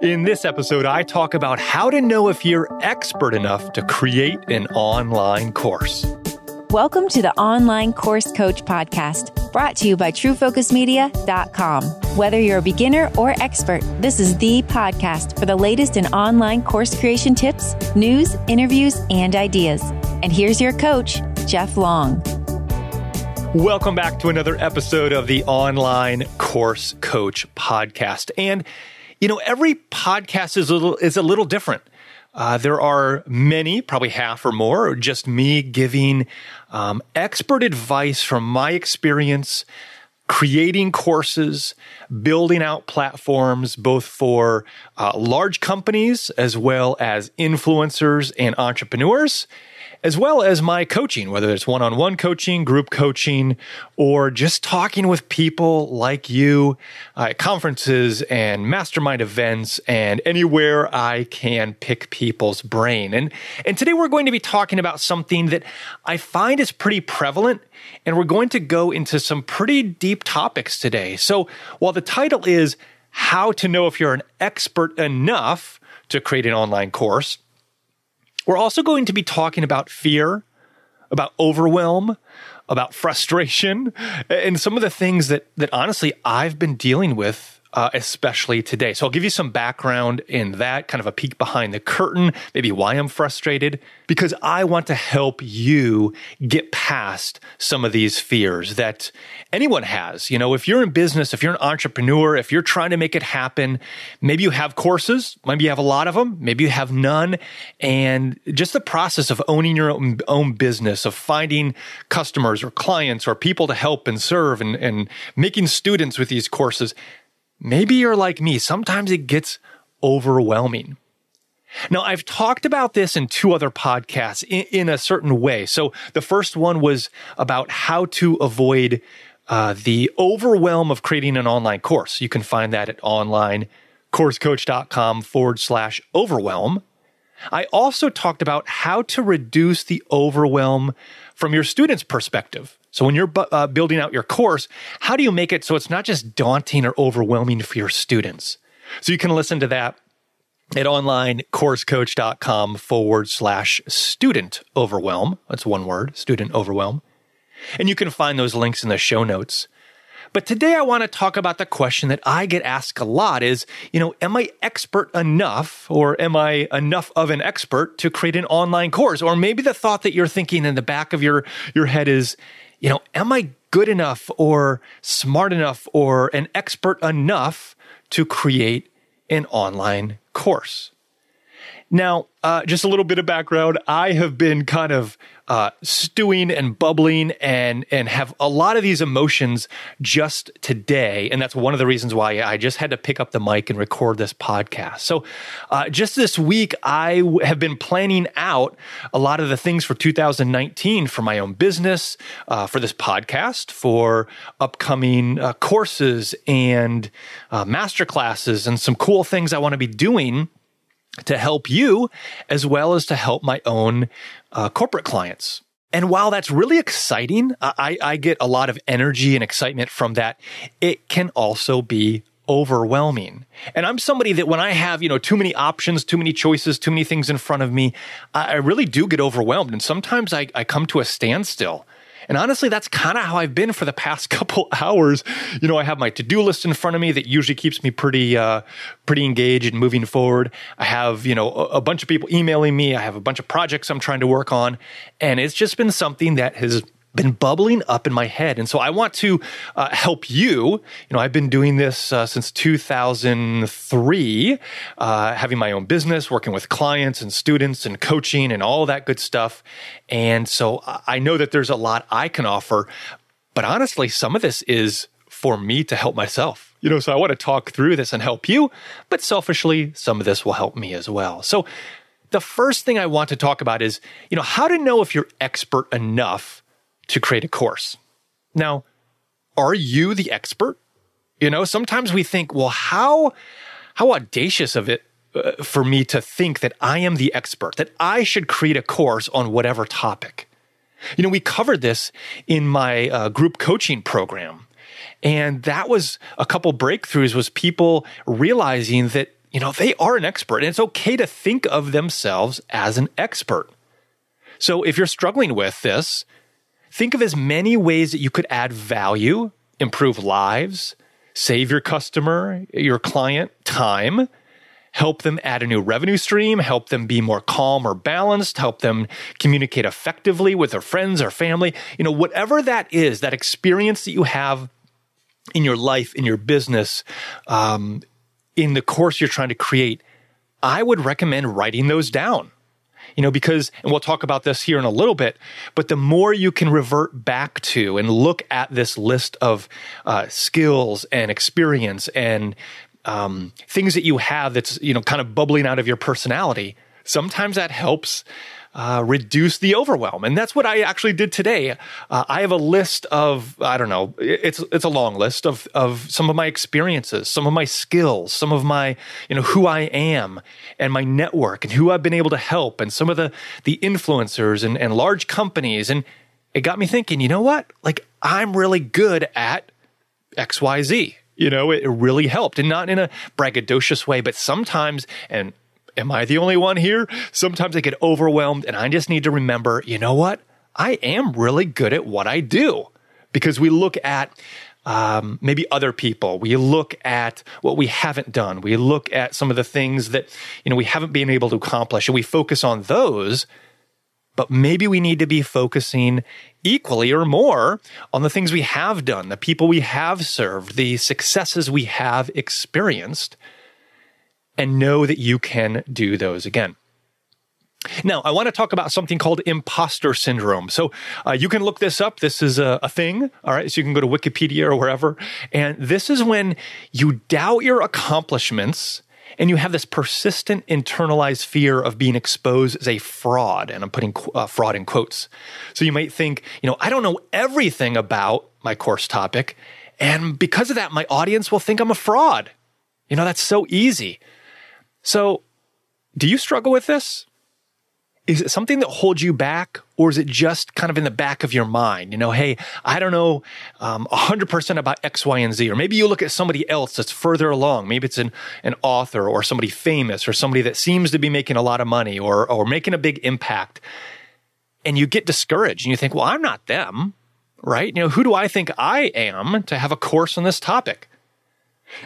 In this episode, I talk about how to know if you're expert enough to create an online course. Welcome to the Online Course Coach Podcast, brought to you by TrueFocusMedia.com. Whether you're a beginner or expert, this is the podcast for the latest in online course creation tips, news, interviews, and ideas. And here's your coach, Jeff Long. Welcome back to another episode of the Online Course Coach Podcast. And you know, every podcast is a little different. There are many, probably half or more, just me giving expert advice from my experience creating courses, building out platforms, both for large companies as well as influencers and entrepreneurs, as well as my coaching, whether it's one-on-one coaching, group coaching, or just talking with people like you at conferences and mastermind events and anywhere I can pick people's brain. And today we're going to be talking about something that I find is pretty prevalent, and we're going to go into some pretty deep topics today. So while the title is How to Know If You're an Expert Enough to Create an Online Course, we're also going to be talking about fear, about overwhelm, about frustration, and some of the things that honestly I've been dealing with, especially today. So I'll give you some background in that, kind of a peek behind the curtain, maybe why I'm frustrated, because I want to help you get past some of these fears that anyone has. You know, if you're in business, if you're an entrepreneur, if you're trying to make it happen, maybe you have courses, maybe you have a lot of them, maybe you have none. And just the process of owning your own business, of finding customers or clients or people to help and serve and making students with these courses, maybe you're like me. Sometimes it gets overwhelming. Now, I've talked about this in two other podcasts in a certain way. So the first one was about how to avoid the overwhelm of creating an online course. You can find that at onlinecoursecoach.com/overwhelm. I also talked about how to reduce the overwhelm from your student's perspective. So when you're building out your course, how do you make it so it's not just daunting or overwhelming for your students? So you can listen to that at onlinecoursecoach.com/student overwhelm. That's one word, student overwhelm. And you can find those links in the show notes. But today I want to talk about the question that I get asked a lot is, you know, am I expert enough, or am I enough of an expert to create an online course? Or maybe the thought that you're thinking in the back of your head is, you know, am I good enough or smart enough or an expert enough to create an online course? Now, just a little bit of background. I have been kind of stewing and bubbling and have a lot of these emotions just today. And that's one of the reasons why I just had to pick up the mic and record this podcast. So just this week, I have been planning out a lot of the things for 2019 for my own business, for this podcast, for upcoming courses and masterclasses and some cool things I want to be doing to help you, as well as to help my own corporate clients. And while that's really exciting, I get a lot of energy and excitement from that. It can also be overwhelming. And I'm somebody that when I have, you know, too many options, too many choices, too many things in front of me, I really do get overwhelmed. And sometimes I come to a standstill. And honestly, that's kind of how I've been for the past couple hours. You know, I have my to-do list in front of me that usually keeps me pretty engaged and moving forward. I have, you know, a bunch of people emailing me. I have a bunch of projects I'm trying to work on. And it's just been something that has been bubbling up in my head. And so I want to help you. You know, I've been doing this since 2003, having my own business, working with clients and students and coaching and all that good stuff. And so I know that there's a lot I can offer, but honestly, some of this is for me to help myself. You know, so I want to talk through this and help you, but selfishly, some of this will help me as well. So the first thing I want to talk about is, you know, how to know if you're expert enough to create a course. Now, are you the expert? You know, sometimes we think, well, how audacious of it for me to think that I am the expert, that I should create a course on whatever topic. You know, we covered this in my group coaching program. And that was a couple breakthroughs, was people realizing that, they are an expert, and it's okay to think of themselves as an expert. So if you're struggling with this, think of as many ways that you could add value, improve lives, save your customer, your client time, help them add a new revenue stream, help them be more calm or balanced, help them communicate effectively with their friends or family. Whatever that is, that experience that you have in your life, in your business, in the course you're trying to create, I would recommend writing those down. Because, and we'll talk about this here in a little bit, but the more you can revert back to and look at this list of skills and experience and things that you have that's, kind of bubbling out of your personality, sometimes that helps reduce the overwhelm. And that's what I actually did today. I have a list of, I don't know, it's a long list of some of my experiences, some of my skills, some of my, who I am and my network and who I've been able to help and some of the influencers and large companies. And it got me thinking, you know what? Like, I'm really good at XYZ. It really helped, and not in a braggadocious way, but sometimes, and am I the only one here? Sometimes I get overwhelmed and I just need to remember, you know what? I am really good at what I do, because we look at maybe other people. We look at what we haven't done. We look at some of the things that, we haven't been able to accomplish, and we focus on those. But maybe we need to be focusing equally or more on the things we have done, the people we have served, the successes we have experienced, and know that you can do those again. Now, I want to talk about something called imposter syndrome. So you can look this up. This is a thing, all right? So you can go to Wikipedia or wherever. And this is when you doubt your accomplishments and you have this persistent internalized fear of being exposed as a fraud. And I'm putting fraud in quotes. So you might think, I don't know everything about my course topic. And because of that, my audience will think I'm a fraud. That's so easy. So, do you struggle with this? Is it something that holds you back, or is it just kind of in the back of your mind? Hey, I don't know 100% about X, Y, and Z. Or maybe you look at somebody else that's further along. Maybe it's an author or somebody famous or somebody that seems to be making a lot of money or making a big impact. And you get discouraged and you think, well, I'm not them, right? Who do I think I am to have a course on this topic?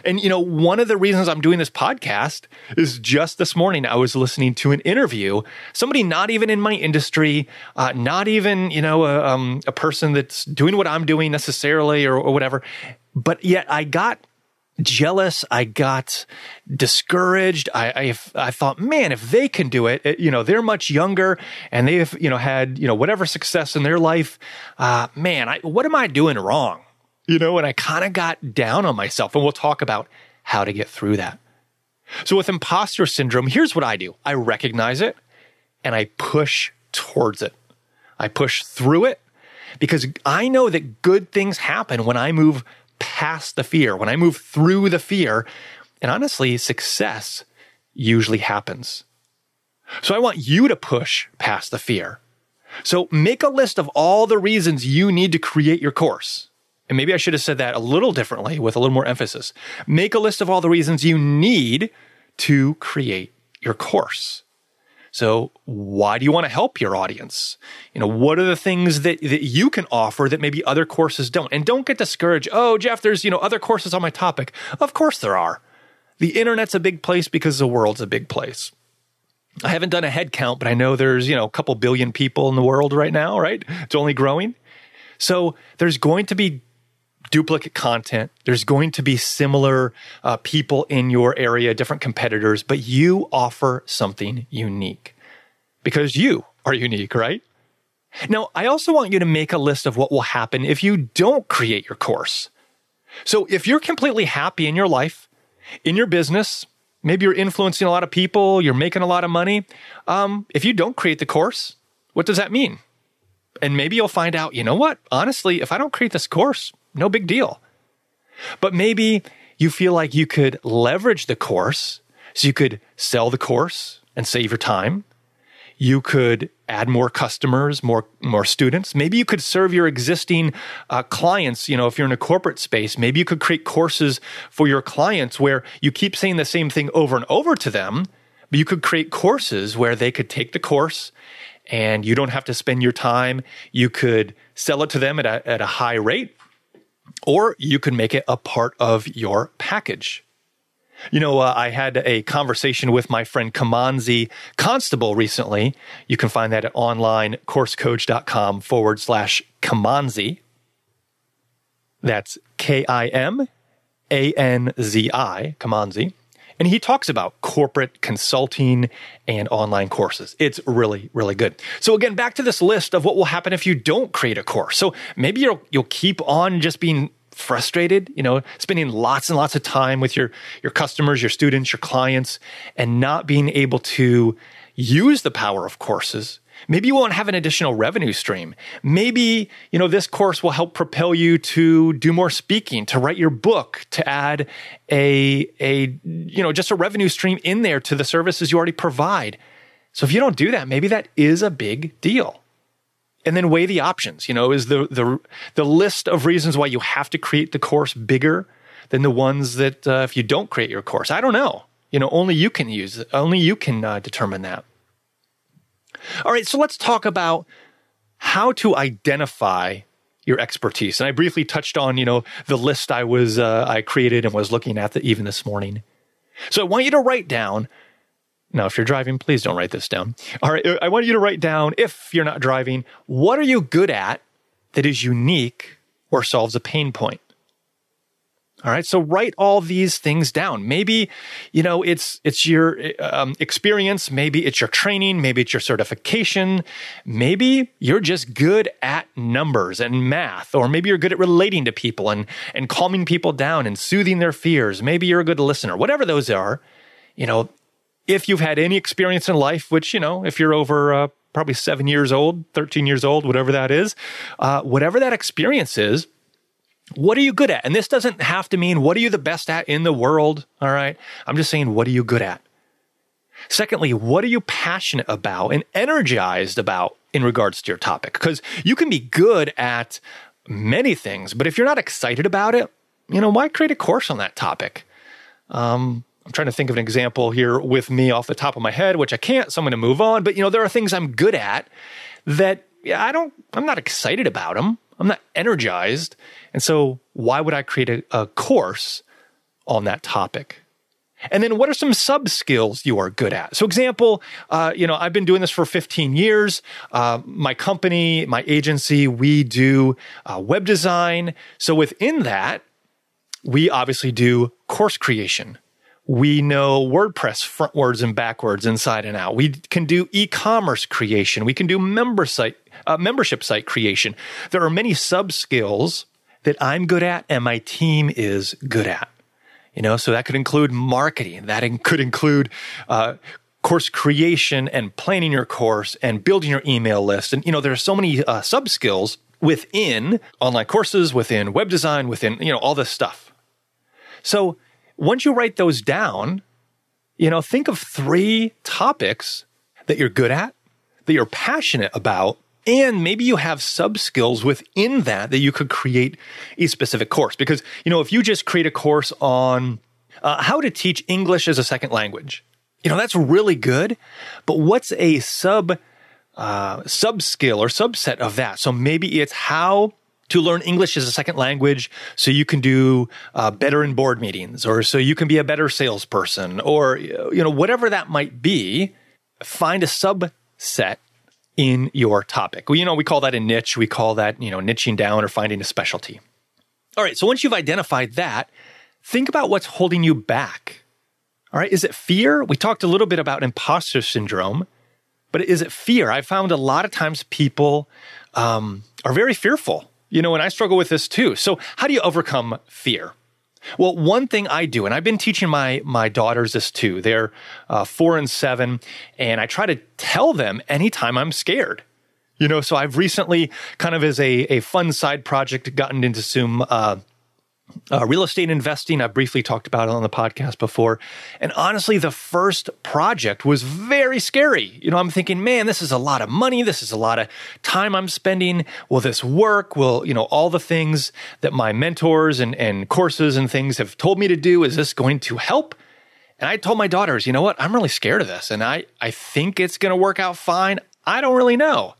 And, one of the reasons I'm doing this podcast is just this morning, I was listening to an interview, somebody not even in my industry, not even, a person that's doing what I'm doing necessarily or whatever. But yet I got jealous. I got discouraged. I thought, man, if they can do it, they're much younger and they've, had, whatever success in their life. What am I doing wrong? And I kind of got down on myself, and we'll talk about how to get through that. So with imposter syndrome, here's what I do. I recognize it and I push towards it. I push through it because I know that good things happen when I move past the fear, when I move through the fear. And honestly, success usually happens. So I want you to push past the fear. So make a list of all the reasons you need to create your course. And maybe I should have said that a little differently with a little more emphasis. Make a list of all the reasons you need to create your course. So why do you want to help your audience? What are the things that you can offer that maybe other courses don't? And don't get discouraged. Oh, Jeff, there's, other courses on my topic. Of course there are. The internet's a big place because the world's a big place. I haven't done a head count, but I know there's, a couple billion people in the world right now, right? It's only growing. So there's going to be duplicate content. There's going to be similar people in your area, different competitors, but you offer something unique because you are unique, right? Now, I also want you to make a list of what will happen if you don't create your course. So if you're completely happy in your life, in your business, maybe you're influencing a lot of people, you're making a lot of money. If you don't create the course, what does that mean? And maybe you'll find out, you know what? Honestly, if I don't create this course, no big deal. But maybe you feel like you could leverage the course, so you could sell the course and save your time. You could add more customers, more students. Maybe you could serve your existing clients. If you're in a corporate space, maybe you could create courses for your clients where you keep saying the same thing over and over to them, but you could create courses where they could take the course and you don't have to spend your time. You could sell it to them at a high rate, or you could make it a part of your package. I had a conversation with my friend Kamanzi Constable recently. You can find that at onlinecoursecoach.com/Kamanzi. That's Kimanzi, Kamanzi. And he talks about corporate consulting and online courses. It's really, really good. So again, back to this list of what will happen if you don't create a course. So maybe you'll keep on just being frustrated, spending lots and lots of time with your customers, your students, your clients, and not being able to use the power of courses. Maybe you won't have an additional revenue stream. Maybe, this course will help propel you to do more speaking, to write your book, to add just a revenue stream in there to the services you already provide. So if you don't do that, maybe that is a big deal. And then weigh the options. Is the list of reasons why you have to create the course bigger than the ones that if you don't create your course? I don't know. Only you can determine that. All right, so let's talk about how to identify your expertise. And I briefly touched on, the list I created and was looking at even this morning. So I want you to write down. Now, if you're driving, please don't write this down. All right, I want you to write down, if you're not driving, what are you good at that is unique or solves a pain point? All right, so write all these things down. Maybe, it's your experience. Maybe it's your training. Maybe it's your certification. Maybe you're just good at numbers and math, or maybe you're good at relating to people and calming people down and soothing their fears. Maybe you're a good listener. Whatever those are, if you've had any experience in life, which, if you're over probably 7 years old, 13 years old, whatever that is, whatever that experience is, what are you good at? And this doesn't have to mean what are you the best at in the world, all right? I'm just saying, what are you good at? Secondly, what are you passionate about and energized about in regards to your topic? Because you can be good at many things, but if you're not excited about it, why create a course on that topic? I'm trying to think of an example here with me off the top of my head, which I can't, so I'm going to move on. But, there are things I'm good at that I'm not excited about them. I'm not energized. And so why would I create a course on that topic? And then what are some sub-skills you are good at? So example, I've been doing this for 15 years. My company, my agency, we do web design. So within that, we obviously do course creation. We know WordPress frontwards and backwards, inside and out. We can do e-commerce creation. We can do membership site creation. There are many sub-skills that I'm good at and my team is good at. So that could include marketing. That could include course creation and planning your course and building your email list. And, there are so many sub-skills within online courses, within web design, within, all this stuff. So once you write those down, think of 3 topics that you're good at, that you're passionate about, and maybe you have sub-skills within that you could create a specific course. Because, if you just create a course on how to teach English as a second language, that's really good. But what's a sub-skill or subset of that? So maybe it's how to learn English as a second language so you can do better in board meetings, or so you can be a better salesperson, or whatever that might be. Find a subset in your topic. We call that a niche. We call that niching down or finding a specialty. All right, so once you've identified that, think about what's holding you back. All right, is it fear? We talked a little bit about imposter syndrome, but is it fear? I found a lot of times people are very fearful. And I struggle with this too. So how do you overcome fear? Well, one thing I do, and I've been teaching my daughters this too. They're 4 and 7, and I try to tell them anytime I'm scared. So I've recently, kind of as a fun side project, gotten into some real estate investing, I briefly talked about it on the podcast before. And honestly, the first project was very scary. I'm thinking, man, this is a lot of money. This is a lot of time I'm spending. Will this work? Will, all the things that my mentors and courses and things have told me to do, is this going to help? And I told my daughters, you know what? I'm really scared of this. And I think it's going to work out fine. I don't really know.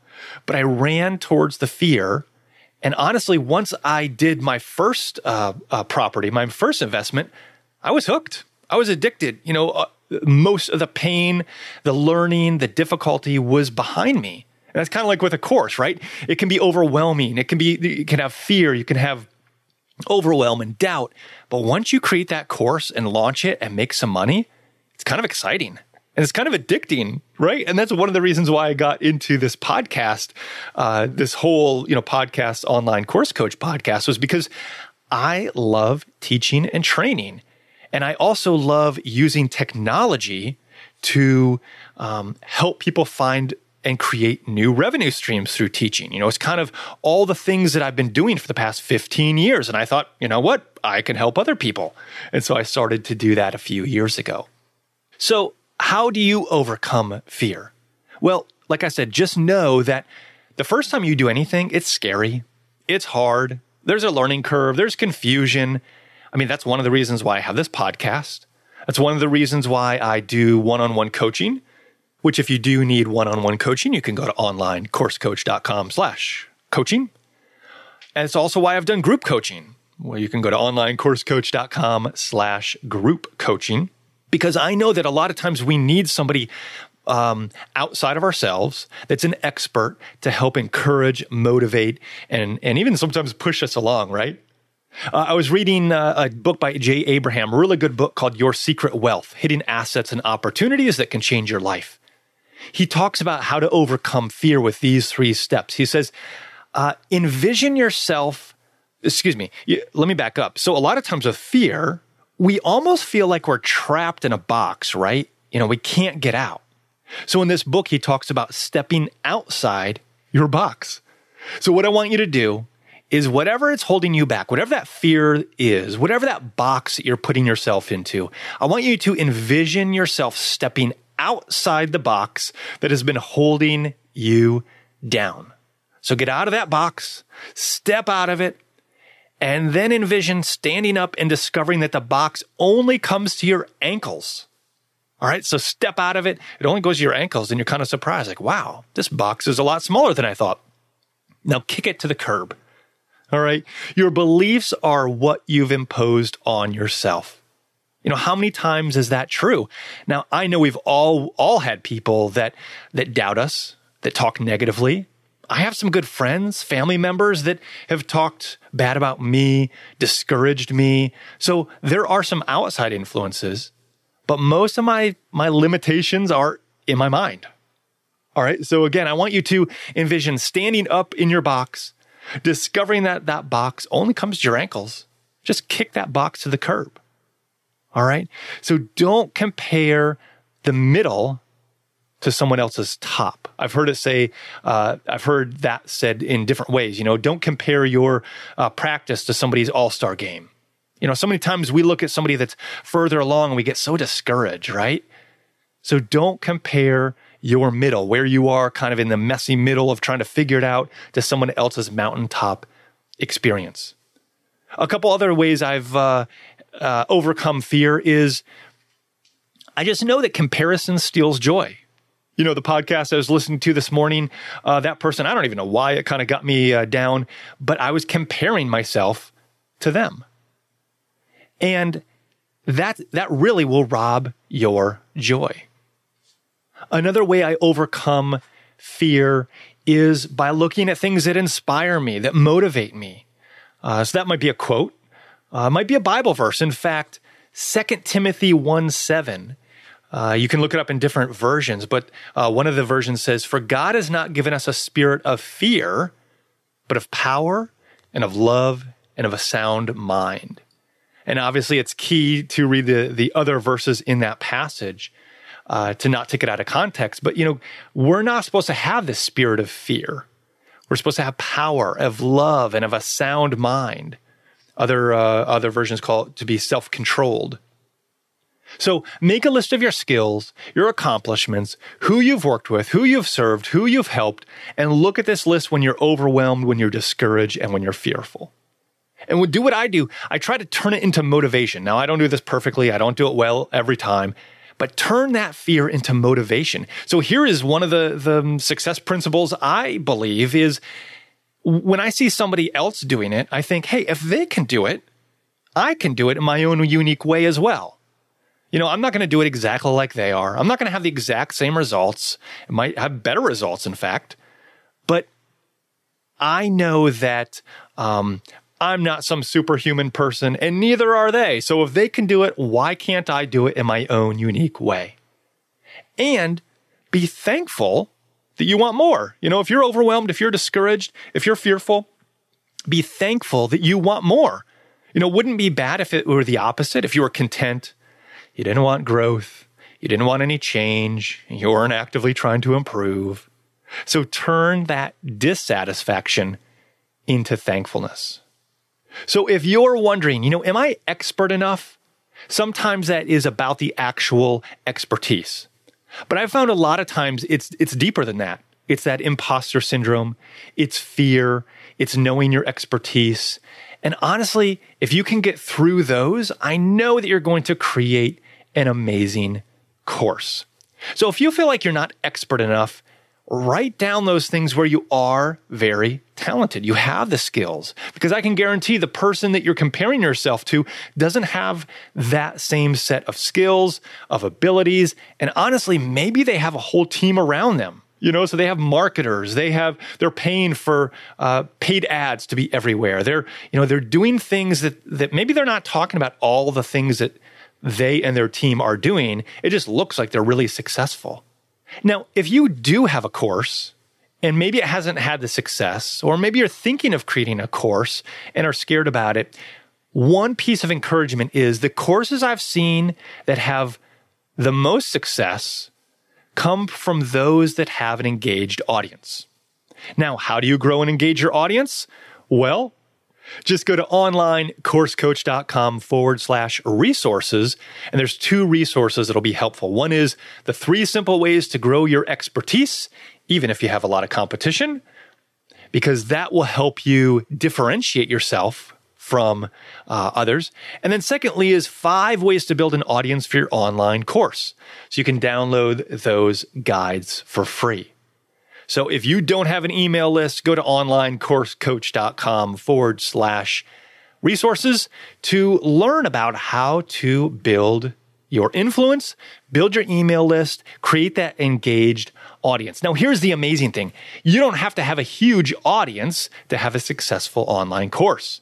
But I ran towards the fear. And honestly, once I did my first property, my first investment, I was hooked. I was addicted. Most of the pain, the learning, the difficulty was behind me. And that's kind of like with a course, right? It can be overwhelming. You can have fear. You can have overwhelm and doubt. But once you create that course and launch it and make some money, it's kind of exciting. And it's kind of addicting, right? And that's one of the reasons why I got into this podcast, this whole, podcast, online course coach podcast, was because I love teaching and training. And I also love using technology to help people find and create new revenue streams through teaching. It's kind of all the things that I've been doing for the past 15 years. And I thought, you know what? I can help other people. And so I started to do that a few years ago. So how do you overcome fear? Well, like I said, just know that the first time you do anything, it's scary. It's hard. There's a learning curve. There's confusion. That's one of the reasons why I have this podcast. That's one of the reasons why I do one-on-one coaching, which if you do need one-on-one coaching, you can go to onlinecoursecoach.com/coaching. And it's also why I've done group coaching, where you can go to onlinecoursecoach.com/group coaching. Because I know that a lot of times we need somebody outside of ourselves that's an expert to help encourage, motivate, and even sometimes push us along, right? I was reading a book by Jay Abraham, a really good book called Your Secret Wealth, Hidden Assets and Opportunities That Can Change Your Life. He talks about how to overcome fear with these 3 steps. He says, envision yourself, let me back up. So a lot of times with fear, we almost feel like we're trapped in a box, right? We can't get out. So in this book, he talks about stepping outside your box. So what I want you to do is whatever it's holding you back, whatever that fear is, whatever that box that you're putting yourself into, I want you to envision yourself stepping outside the box that has been holding you down. So get out of that box, step out of it, and then envision standing up and discovering that the box only comes to your ankles. All right, so step out of it. It only goes to your ankles, and you're kind of surprised, like, wow, this box is a lot smaller than I thought. Now kick it to the curb. All right, your beliefs are what you've imposed on yourself. How many times is that true? Now, I know we've all had people that doubt us, that talk negatively. I have some good friends, family members that have talked bad about me, discouraged me. So there are some outside influences, but most of my limitations are in my mind. All right. So again, I want you to envision standing up in your box, discovering that that box only comes to your ankles. Just kick that box to the curb. All right. So don't compare the middle to someone else's top. I've heard that said in different ways. Don't compare your practice to somebody's all-star game. So many times we look at somebody that's further along and we get so discouraged, right? So don't compare your middle, where you are kind of in the messy middle of trying to figure it out, to someone else's mountaintop experience. A couple other ways I've overcome fear is I just know that comparison steals joy. The podcast I was listening to this morning, that person, I don't even know why it kind of got me down, but I was comparing myself to them. And that really will rob your joy. Another way I overcome fear is by looking at things that inspire me, that motivate me. So that might be a quote, might be a Bible verse. In fact, 2 Timothy 1:7. You can look it up in different versions, but one of the versions says, "For God has not given us a spirit of fear, but of power and of love and of a sound mind." And obviously it's key to read the other verses in that passage to not take it out of context. But, we're not supposed to have this spirit of fear. We're supposed to have power, of love, and of a sound mind. Other versions call it to be self-controlled. So make a list of your skills, your accomplishments, who you've worked with, who you've served, who you've helped, and look at this list when you're overwhelmed, when you're discouraged, and when you're fearful. And do what I do. I try to turn it into motivation. Now, I don't do this perfectly. I don't do it well every time, but turn that fear into motivation. So here is one of the success principles I believe is when I see somebody else doing it, I think, hey, if they can do it, I can do it in my own unique way as well. I'm not going to do it exactly like they are. I'm not going to have the exact same results. It might have better results, in fact. But I know that I'm not some superhuman person, and neither are they. So if they can do it, why can't I do it in my own unique way? And be thankful that you want more. If you're overwhelmed, if you're discouraged, if you're fearful, be thankful that you want more. Wouldn't be bad if it were the opposite, if you were content. You didn't want growth. You didn't want any change. You weren't actively trying to improve. So turn that dissatisfaction into thankfulness. So if you're wondering, am I expert enough? Sometimes that is about the actual expertise. But I've found a lot of times it's deeper than that. It's that imposter syndrome. It's fear. It's knowing your expertise. And honestly, if you can get through those, I know that you're going to create an amazing course. So if you feel like you're not expert enough, write down those things where you are very talented. You have the skills, because I can guarantee the person that you're comparing yourself to doesn't have that same set of skills, of abilities. And honestly, maybe they have a whole team around them. So they have marketers, they're paying for paid ads to be everywhere. They're doing things that maybe they're not talking about all the things that they and their team are doing. It just looks like they're really successful. Now, if you do have a course and maybe it hasn't had the success, or maybe you're thinking of creating a course and are scared about it, one piece of encouragement is the courses I've seen that have the most success come from those that have an engaged audience. Now, how do you grow and engage your audience? Well, just go to onlinecoursecoach.com/resources, and there's 2 resources that'll be helpful. One is the 3 simple ways to grow your expertise, even if you have a lot of competition, because that will help you differentiate yourself from others. And then secondly is 5 ways to build an audience for your online course. So you can download those guides for free. So if you don't have an email list, go to onlinecoursecoach.com/resources to learn about how to build your influence, build your email list, create that engaged audience. Now, here's the amazing thing. You don't have to have a huge audience to have a successful online course.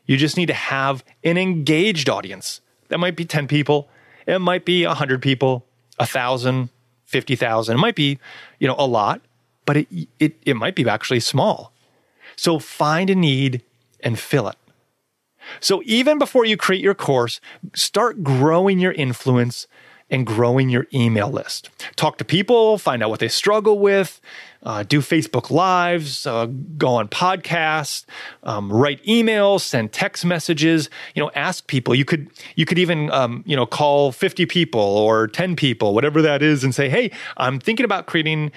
You just need to have an engaged audience. That might be 10 people. It might be 100 people, 1,000, 50,000. It might be, a lot, but it might be actually small. So find a need and fill it. So even before you create your course, start growing your influence and growing your email list. Talk to people, find out what they struggle with, do Facebook Lives, go on podcasts, write emails, send text messages, ask people. You could even, call 50 people or 10 people, whatever that is, and say, hey, I'm thinking about creating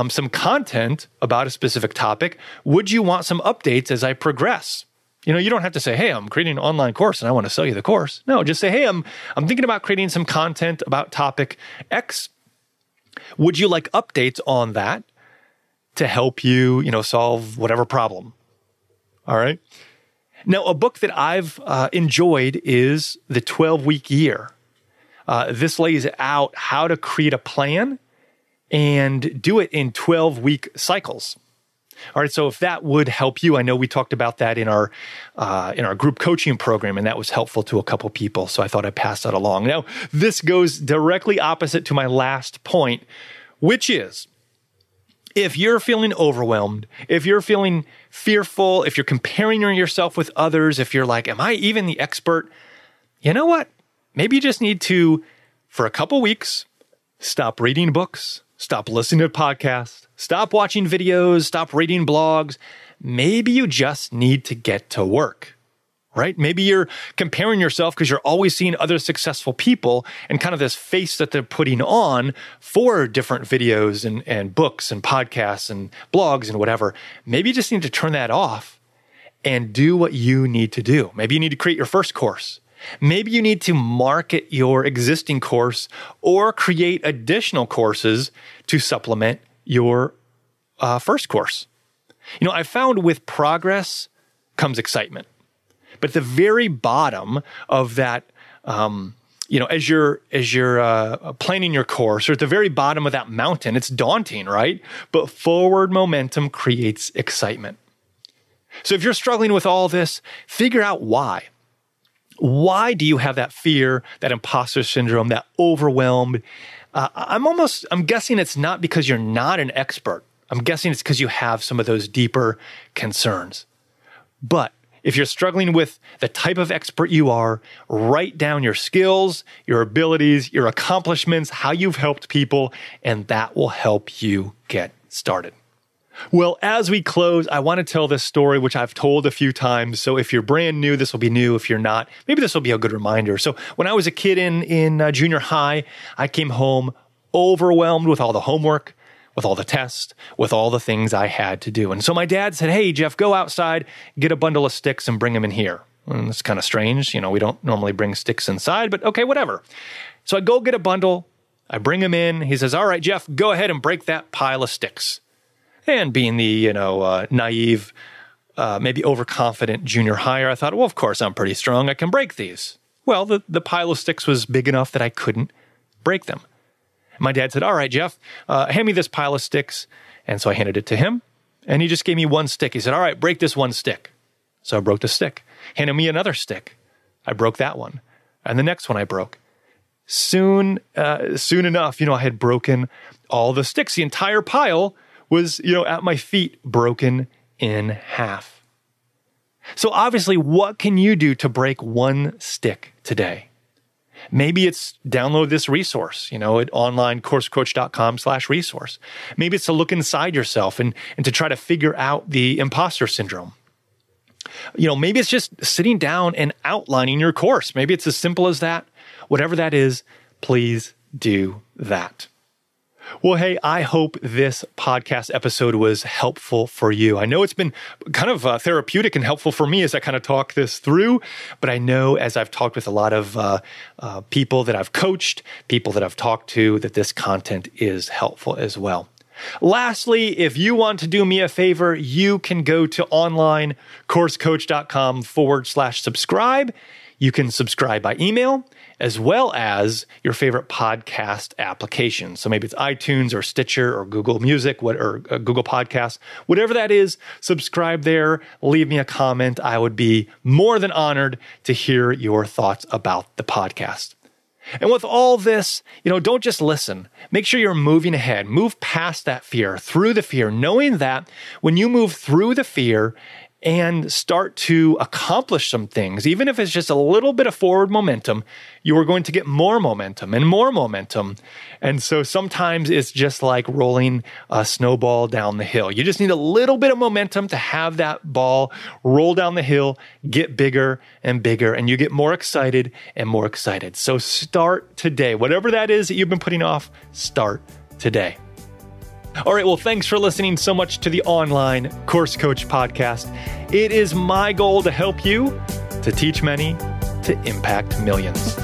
some content about a specific topic. Would you want some updates as I progress? You don't have to say, hey, I'm creating an online course and I want to sell you the course. No, just say, hey, I'm thinking about creating some content about topic X. Would you like updates on that to help you, solve whatever problem? All right. Now, a book that I've enjoyed is The 12-Week Year. This lays out how to create a plan and do it in 12-week cycles. All right, so if that would help you, I know we talked about that in our group coaching program, and that was helpful to a couple people, so I thought I'd pass that along. Now, this goes directly opposite to my last point, which is, if you're feeling overwhelmed, if you're feeling fearful, if you're comparing yourself with others, if you're like, am I even the expert? You know what? Maybe you just need to, for a couple weeks, stop reading books, stop listening to podcasts, stop watching videos, stop reading blogs. Maybe you just need to get to work. right? Maybe you're comparing yourself because you're always seeing other successful people and kind of this face that they're putting on for different videos and books and podcasts and blogs and whatever. Maybe you just need to turn that off and do what you need to do. Maybe you need to create your first course. Maybe you need to market your existing course or create additional courses to supplement your first course. I found with progress comes excitement. But at the very bottom of that, as you're planning your course, or at the very bottom of that mountain, it's daunting, right? But forward momentum creates excitement. So if you're struggling with all this, figure out why. Why do you have that fear, that imposter syndrome, that overwhelmed? I'm guessing it's not because you're not an expert. I'm guessing it's because you have some of those deeper concerns. But if you're struggling with the type of expert you are, write down your skills, your abilities, your accomplishments, how you've helped people, and that will help you get started. Well, as we close, I want to tell this story, which I've told a few times. So if you're brand new, this will be new. If you're not, maybe this will be a good reminder. So when I was a kid in junior high, I came home overwhelmed with all the homework, with all the tests, with all the things I had to do. And so my dad said, "Hey, Jeff, go outside, get a bundle of sticks and bring them in here." And it's kind of strange. We don't normally bring sticks inside, but okay, whatever. So I go get a bundle. I bring them in. He says, "All right, Jeff, go ahead and break that pile of sticks." And being the, naive, maybe overconfident junior higher, I thought, well, of course, I'm pretty strong. I can break these. Well, the pile of sticks was big enough that I couldn't break them. My dad said, "All right, Jeff, hand me this pile of sticks." And so I handed it to him, and he just gave me one stick. He said, "All right, break this one stick." So I broke the stick. Handed me another stick. I broke that one. And the next one I broke. Soon enough, I had broken all the sticks. The entire pile was, at my feet, broken in half. So obviously, what can you do to break one stick today? Maybe it's download this resource, at onlinecoursecoach.com/resource. Maybe it's to look inside yourself and to try to figure out the imposter syndrome. Maybe it's just sitting down and outlining your course. Maybe it's as simple as that. Whatever that is, please do that. Well, hey, I hope this podcast episode was helpful for you. I know it's been kind of therapeutic and helpful for me as I kind of talk this through, but I know as I've talked with a lot of people that I've coached, people that I've talked to, that this content is helpful as well. Lastly, if you want to do me a favor, you can go to onlinecoursecoach.com/subscribe. You can subscribe by email, as well as your favorite podcast application. So maybe it's iTunes or Stitcher or Google Music or Google Podcasts. Whatever that is, subscribe there. Leave me a comment. I would be more than honored to hear your thoughts about the podcast. And with all this, don't just listen. Make sure you're moving ahead. Move past that fear, through the fear, knowing that when you move through the fear and start to accomplish some things, even if it's just a little bit of forward momentum, you are going to get more momentum and more momentum. And so sometimes it's just like rolling a snowball down the hill. You just need a little bit of momentum to have that ball roll down the hill, get bigger and bigger, and you get more excited and more excited. So start today. Whatever that is that you've been putting off, start today. All right, well, thanks for listening so much to the Online Course Coach podcast. It is my goal to help you to teach many, to impact millions.